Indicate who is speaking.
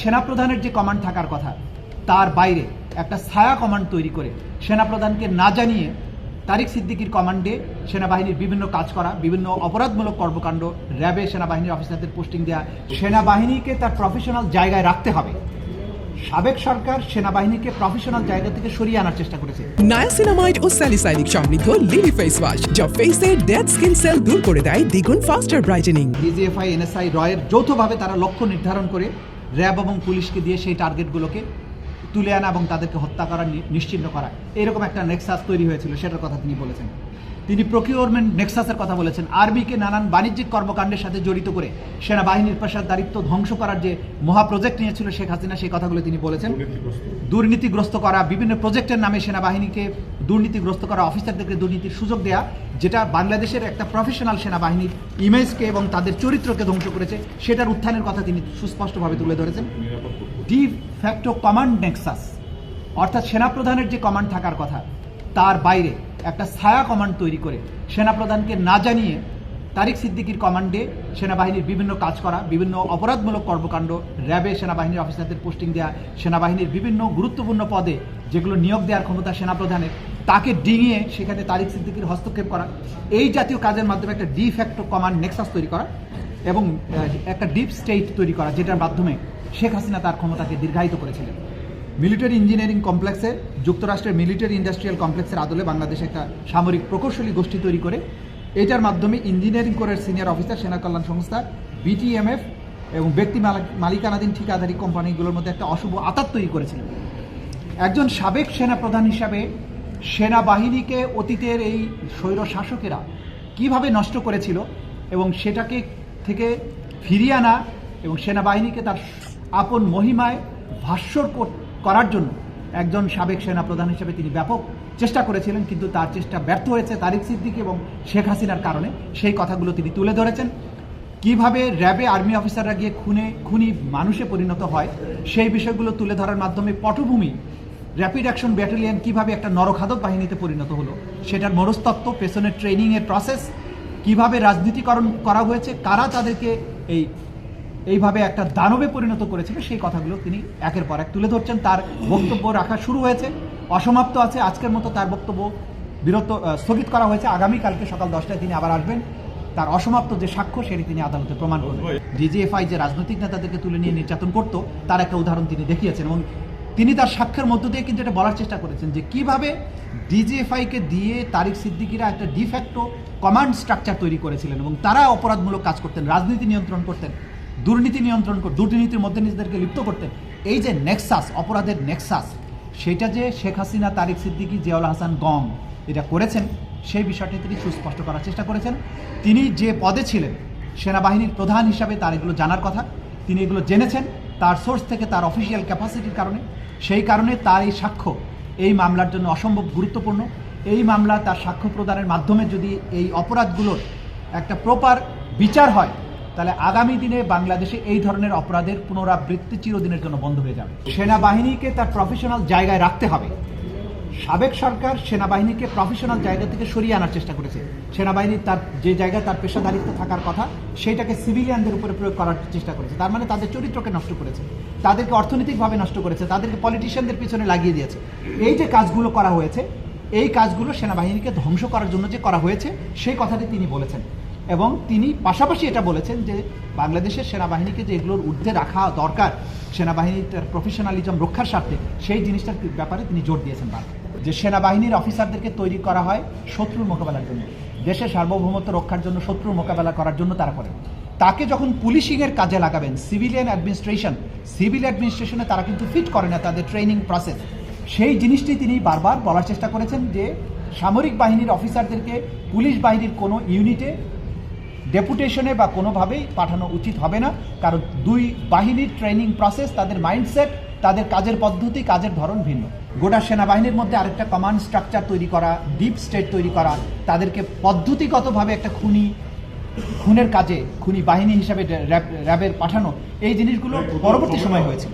Speaker 1: সেনাপ্রধানের যে কমান্ড থাকার কথা তার বাইরে একটা ছায়া কমান্ড তৈরি করে সেনাপ্রধানকে না জানিয়ে তারিক সিদ্দিকীর কমান্ডে সেনাবাহিনীর বিভিন্ন কাজ করা, বিভিন্ন অপরাধমূলক কর্মকাণ্ড, র্যাবে সেনাবাহিনীর অফিসারদের পোস্টিং দেওয়া, সেনাবাহিনীকে তার প্রফেশনাল জায়গায় রাখতে হবে। সাবেক সরকার সেনাবাহিনীকে প্রফেশনাল জায়গা থেকে সরিয়ে আনার চেষ্টা করেছে।
Speaker 2: নায়াসিনামাইড ও স্যালিসাইলিক সমৃদ্ধ লিলি ফেস ওয়াশ যা ফেসের ডেড স্কিন সেল দূর করে দেয় দ্বিগুণ ফাস্টার ব্রাইটেনিং।
Speaker 1: ডিজিএফআই, এনএসআই, রয়ের যৌথভাবে তারা লক্ষ্য নির্ধারণ করে র্যাব এবং পুলিশকে দিয়ে সেই টার্গেটগুলোকে তুলে আনা এবং তাদেরকে হত্যা করা, নিশ্চিহ্ন করা, এরকম একটা নেক্সাস তৈরি হয়েছিল, সেটার কথা তিনি বলেছেন। তিনি প্রকিউরমেন্ট নেক্সাসের কথা বলেছেন। আর্মিকে নানান বাণিজ্যিক কর্মকাণ্ডের সাথে জড়িত করে সেনাবাহিনীর পেশাদারিত্ব ধ্বংস করার যে মহা প্রজেক্ট নিয়েছিল শেখ হাসিনা, সেই কথাগুলো তিনি বলেছেন। দুর্নীতিগ্রস্ত করা, বিভিন্ন প্রজেক্টের নামে সেনাবাহিনীকে দুর্নীতিগ্রস্ত করা, অফিসারদেরকে দুর্নীতির সুযোগ দেওয়া, যেটা বাংলাদেশের একটা প্রফেশনাল সেনাবাহিনীর ইমেজকে এবং তাদের চরিত্রকে ধ্বংস করেছে, সেটার উত্থানের কথা তিনি সুস্পষ্টভাবে তুলে ধরেছেন। ডি ফ্যাক্টো কমান্ড নেক্সাস, অর্থাৎ সেনাপ্রধানের যে কমান্ড থাকার কথা তার বাইরে একটা ছায়া কমান্ড তৈরি করে সেনাপ্রধানকে না জানিয়ে তারিক সিদ্দিকীর কমান্ডে সেনাবাহিনীর বিভিন্ন কাজ করা, বিভিন্ন অপরাধমূলক কর্মকাণ্ড, র্যাবে সেনাবাহিনীর অফিসারদের পোস্টিং দেওয়া, সেনাবাহিনীর বিভিন্ন গুরুত্বপূর্ণ পদে যেগুলো নিয়োগ দেওয়ার ক্ষমতা সেনাপ্রধানের, তাকে ডিঙিয়ে সেখানে তারিক সিদ্দিকীর হস্তক্ষেপ করা, এই জাতীয় কাজের মাধ্যমে একটা ডি ফ্যাক্টো কমান্ড নেক্সাস তৈরি করা এবং একটা ডিপ স্টেট তৈরি করা, যেটার মাধ্যমে শেখ হাসিনা তার ক্ষমতাকে দীর্ঘায়িত করেছিলেন। মিলিটারি ইঞ্জিনিয়ারিং কমপ্লেক্সে, যুক্তরাষ্ট্রের মিলিটারি ইন্ডাস্ট্রিয়াল কমপ্লেক্সের আদলে বাংলাদেশে একটা সামরিক প্রকৌশলী গোষ্ঠী তৈরি করে এটার মাধ্যমে ইঞ্জিনিয়ারিং কোরের সিনিয়র অফিসার, সেনা কল্যাণ সংস্থা, বিটিএমএফ এবং ব্যক্তি মালিকানাধীন ঠিকাদারি কোম্পানিগুলোর মধ্যে একটা অশুভ আঁতাত তৈরি করেছিলেন। একজন সাবেক সেনাপ্রধান হিসাবে সেনাবাহিনীকে অতীতের এই স্বৈর শাসকেরা কীভাবে নষ্ট করেছিল এবং সেটাকে থেকে ফিরিয়ে আনা এবং সেনাবাহিনীকে তার আপন মহিমায় ভাস্বর করার জন্য একজন সাবেক সেনাপ্রধান হিসেবে তিনি ব্যাপক চেষ্টা করেছিলেন, কিন্তু তার চেষ্টা ব্যর্থ হয়েছে তারিক সিদ্দিকী এবং শেখ হাসিনার কারণে। সেই কথাগুলো তিনি তুলে ধরেছেন। কিভাবে র্যাবে আর্মি অফিসাররা গিয়ে খুনি মানুষে পরিণত হয়, সেই বিষয়গুলো তুলে ধরার মাধ্যমে পটভূমি র্যাপিড অ্যাকশন ব্যাটালিয়ন কিভাবে একটা নরখাদক বাহিনীতে পরিণত হলো, সেটার মনস্তত্ত্ব, পেছনের ট্রেনিংয়ের প্রসেস, কিভাবে রাজনীতিকরণ করা হয়েছে, কারা তাদেরকে এইভাবে একটা দানবে পরিণত করেছিল, সেই কথাগুলো তিনি একের পর এক তুলে ধরছেন। তার বক্তব্য রাখা শুরু হয়েছে, অসমাপ্ত আছে। আজকের মতো তার বক্তব্য স্থগিত করা হয়েছে। আগামীকালকে সকাল 10টায় তিনি আবার আসবেন। তার অসমাপ্ত যে সাক্ষ্য, সেটি তিনি আদালতে প্রমাণ করবেন। ডিজিএফআই যে রাজনৈতিক নেতাদেরকে তুলে নিয়ে নির্যাতন করত, তার একটা উদাহরণ তিনি দেখিয়েছেন এবং তিনি তার সাক্ষ্যের মধ্য দিয়ে কিন্তু এটা বলার চেষ্টা করেছেন যে কিভাবে ডিজিএফআইকে দিয়ে তারিক সিদ্দিকীরা একটা ডিফ্যাক্টো কমান্ড স্ট্রাকচার তৈরি করেছিলেন এবং তারা অপরাধমূলক কাজ করতেন, রাজনীতি নিয়ন্ত্রণ করতেন, দুর্নীতির মধ্যে নিজেদেরকে লিপ্ত করতেন। এই যে নেক্সাস, অপরাধের নেক্সাস, সেটা যে শেখ হাসিনা, তারিক সিদ্দিকী, জিয়াউল হাসান গং এটা করেছেন, সেই বিষয়টি তিনি সুস্পষ্ট করার চেষ্টা করেছেন। তিনি যে পদে ছিলেন সেনাবাহিনীর প্রধান হিসাবে, তার এগুলো জানার কথা, তিনি এগুলো জেনেছেন তার সোর্স থেকে, তার অফিসিয়াল ক্যাপাসিটির কারণে। সেই কারণে তার এই সাক্ষ্য এই মামলার জন্য অসম্ভব গুরুত্বপূর্ণ। এই মামলা তার সাক্ষ্য প্রদানের মাধ্যমে যদি এই অপরাধগুলোর একটা প্রপার বিচার হয়, তাহলে আগামী দিনে বাংলাদেশে এই ধরনের অপরাধের পুনরাবৃত্তি চিরদিনের জন্য বন্ধ হয়ে যাবে। সেনাবাহিনীকে তার প্রফেশনাল জায়গায় রাখতে হবে। সাবেক সরকার সেনাবাহিনীকে প্রফেশনাল জায়গা থেকে সরিয়ে আনার চেষ্টা করেছে। সেনাবাহিনীর তার যে জায়গায় তার পেশাদারিত্ব থাকার কথা, সেইটাকে সিভিলিয়ানদের উপরে প্রয়োগ করার চেষ্টা করেছে। তার মানে তাদের চরিত্রকে নষ্ট করেছে, তাদেরকে অর্থনৈতিকভাবে নষ্ট করেছে, তাদেরকে পলিটিশিয়ানদের পিছনে লাগিয়ে দিয়েছে। এই যে কাজগুলো করা হয়েছে, এই কাজগুলো সেনাবাহিনীকে ধ্বংস করার জন্য যে করা হয়েছে, সেই কথাটি তিনি বলেছেন। এবং তিনি পাশাপাশি এটা বলেছেন যে বাংলাদেশের সেনাবাহিনীকে যে এগুলোর ঊর্ধ্বে রাখা দরকার, সেনাবাহিনীর প্রফেশনালিজম রক্ষার স্বার্থে, সেই জিনিসটার ব্যাপারে তিনি জোর দিয়েছেন বারবার। যে সেনাবাহিনীর অফিসারদেরকে তৈরি করা হয় শত্রুর মোকাবেলার জন্য, দেশের সার্বভৌমত্ব রক্ষার জন্য, শত্রুর মোকাবেলা করার জন্য তারা করেন। তাকে যখন পুলিশিংয়ের কাজে লাগাবেন, সিভিল অ্যাডমিনিস্ট্রেশনে তারা কিন্তু ফিট করে না তাদের ট্রেনিং প্রসেস। সেই জিনিসটি তিনি বারবার বলার চেষ্টা করেছেন যে সামরিক বাহিনীর অফিসারদেরকে পুলিশ বাহিনীর কোনো ইউনিটে ডেপুটেশনে বা কোনোভাবেই পাঠানো উচিত হবে না, কারণ দুই বাহিনীর ট্রেনিং প্রসেস, তাদের মাইন্ডসেট, তাদের কাজের পদ্ধতি, কাজের ধরন ভিন্ন। গোটা সেনাবাহিনীর মধ্যে আরেকটা কমান্ড স্ট্রাকচার তৈরি করা, ডিপ স্টেট তৈরি করা, তাদেরকে পদ্ধতিগতভাবে একটা খুনের কাজে খুনি বাহিনী হিসাবে র্যাবের পাঠানো, এই জিনিসগুলো পরবর্তী সময় হয়েছিল।